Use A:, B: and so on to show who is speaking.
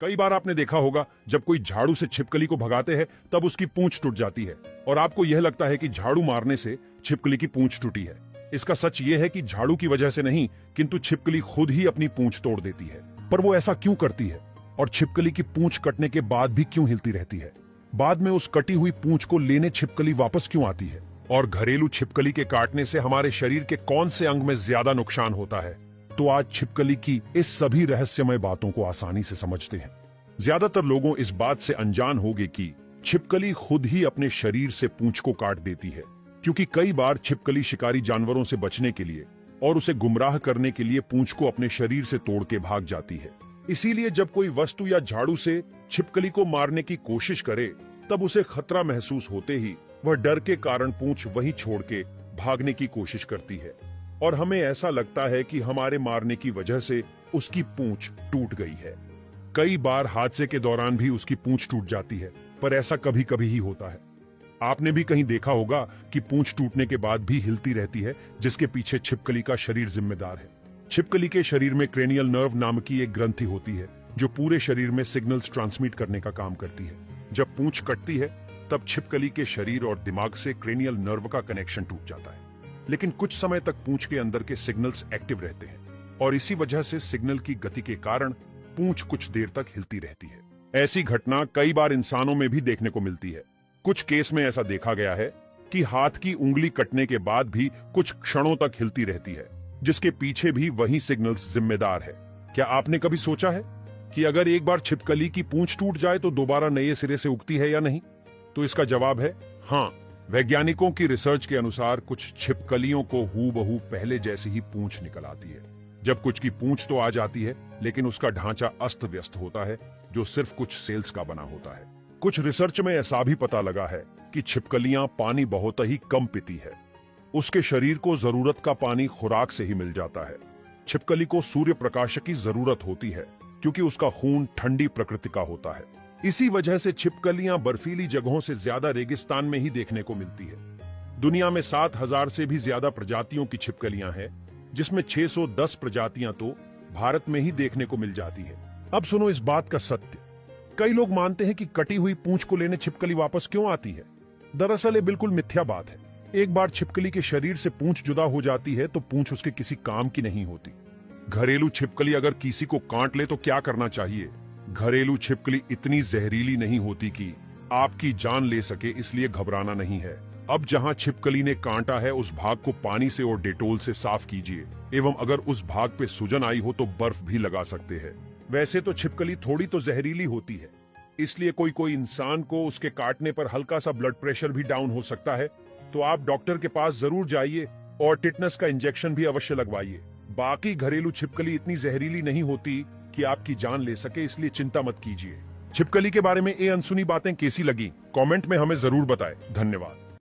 A: कई बार आपने देखा होगा जब कोई झाड़ू से छिपकली को भगाते हैं तब उसकी पूंछ टूट जाती है और आपको यह लगता है कि झाड़ू मारने से छिपकली की पूंछ टूटी है। इसका सच यह है कि झाड़ू की वजह से नहीं, किंतु छिपकली खुद ही अपनी पूंछ तोड़ देती है। पर वो ऐसा क्यों करती है और छिपकली की पूंछ कटने के बाद भी क्यों हिलती रहती है? बाद में उस कटी हुई पूंछ को लेने छिपकली वापस क्यों आती है? और घरेलू छिपकली के काटने से हमारे शरीर के कौन से अंग में ज्यादा नुकसान होता है? तो आज छिपकली की इस सभी रहस्यमय बातों को आसानी से समझते हैं। ज्यादातर लोगों इस बात से अनजान होंगे कि छिपकली खुद ही अपने शरीर से पूंछ को काट देती है, क्योंकि कई बार छिपकली शिकारी जानवरों से बचने के लिए और उसे गुमराह करने के लिए पूंछ को अपने शरीर से तोड़ के भाग जाती है। इसीलिए जब कोई वस्तु या झाड़ू से छिपकली को मारने की कोशिश करे तब उसे खतरा महसूस होते ही वह डर के कारण पूंछ वहीं छोड़ के भागने की कोशिश करती है और हमें ऐसा लगता है कि हमारे मारने की वजह से उसकी पूंछ टूट गई है। कई बार हादसे के दौरान भी उसकी पूंछ टूट जाती है, पर ऐसा कभी कभी ही होता है। आपने भी कहीं देखा होगा कि पूंछ टूटने के बाद भी हिलती रहती है, जिसके पीछे छिपकली का शरीर जिम्मेदार है। छिपकली के शरीर में क्रेनियल नर्व नाम की एक ग्रंथि होती है जो पूरे शरीर में सिग्नल्स ट्रांसमिट करने का काम करती है। जब पूंछ कटती है तब छिपकली के शरीर और दिमाग से क्रेनियल नर्व का कनेक्शन टूट जाता है, लेकिन कुछ समय तक पूंछ के अंदर के सिग्नल्स एक्टिव रहते हैं और इसी वजह से सिग्नल की गति के कारण पूंछ कुछ देर तक हिलती रहती है। ऐसी घटना कई बार इंसानों में भी देखने को मिलती है। कुछ केस में ऐसा देखा गया है कि हाथ की उंगली कटने के बाद भी कुछ क्षणों तक हिलती रहती है, जिसके पीछे भी वही सिग्नल्स जिम्मेदार है। क्या आपने कभी सोचा है कि अगर एक बार छिपकली की पूंछ टूट जाए तो दोबारा नए सिरे से उगती है या नहीं? तो इसका जवाब है हाँ। वैज्ञानिकों की रिसर्च के अनुसार कुछ छिपकलियों को हूबहू पहले जैसी ही पूंछ निकल आती है, जब कुछ की पूंछ तो आ जाती है लेकिन उसका ढांचा अस्त व्यस्त होता है जो सिर्फ कुछ सेल्स का बना होता है। कुछ रिसर्च में ऐसा भी पता लगा है कि छिपकलियां पानी बहुत ही कम पीती है। उसके शरीर को जरूरत का पानी खुराक से ही मिल जाता है। छिपकली को सूर्य प्रकाश की जरूरत होती है क्योंकि उसका खून ठंडी प्रकृति का होता है। इसी वजह से छिपकलियां बर्फीली जगहों से ज्यादा रेगिस्तान में ही देखने को मिलती है। दुनिया में 7000 से भी ज्यादा प्रजातियों की छिपकलियां हैं, जिसमें 610 प्रजातियां तो भारत में ही देखने को मिल जाती है। अब सुनो इस बात का सत्य। कई लोग मानते हैं कि कटी हुई पूंछ को लेने छिपकली वापस क्यों आती है। दरअसल ये बिल्कुल मिथ्या बात है। एक बार छिपकली के शरीर से पूंछ जुदा हो जाती है तो पूंछ उसके किसी काम की नहीं होती। घरेलू छिपकली अगर किसी को काट ले तो क्या करना चाहिए? घरेलू छिपकली इतनी जहरीली नहीं होती कि आपकी जान ले सके, इसलिए घबराना नहीं है। अब जहां छिपकली ने कांटा है उस भाग को पानी से और डेटोल से साफ कीजिए, एवं अगर उस भाग पे सूजन आई हो तो बर्फ भी लगा सकते हैं। वैसे तो छिपकली थोड़ी तो जहरीली होती है, इसलिए कोई इंसान को उसके काटने पर हल्का सा ब्लड प्रेशर भी डाउन हो सकता है, तो आप डॉक्टर के पास जरूर जाइए और टिटनस का इंजेक्शन भी अवश्य लगवाइए। बाकी घरेलू छिपकली इतनी जहरीली नहीं होती कि आपकी जान ले सके, इसलिए चिंता मत कीजिए। छिपकली के बारे में ये अनसुनी बातें कैसी लगी कमेंट में हमें जरूर बताएं। धन्यवाद।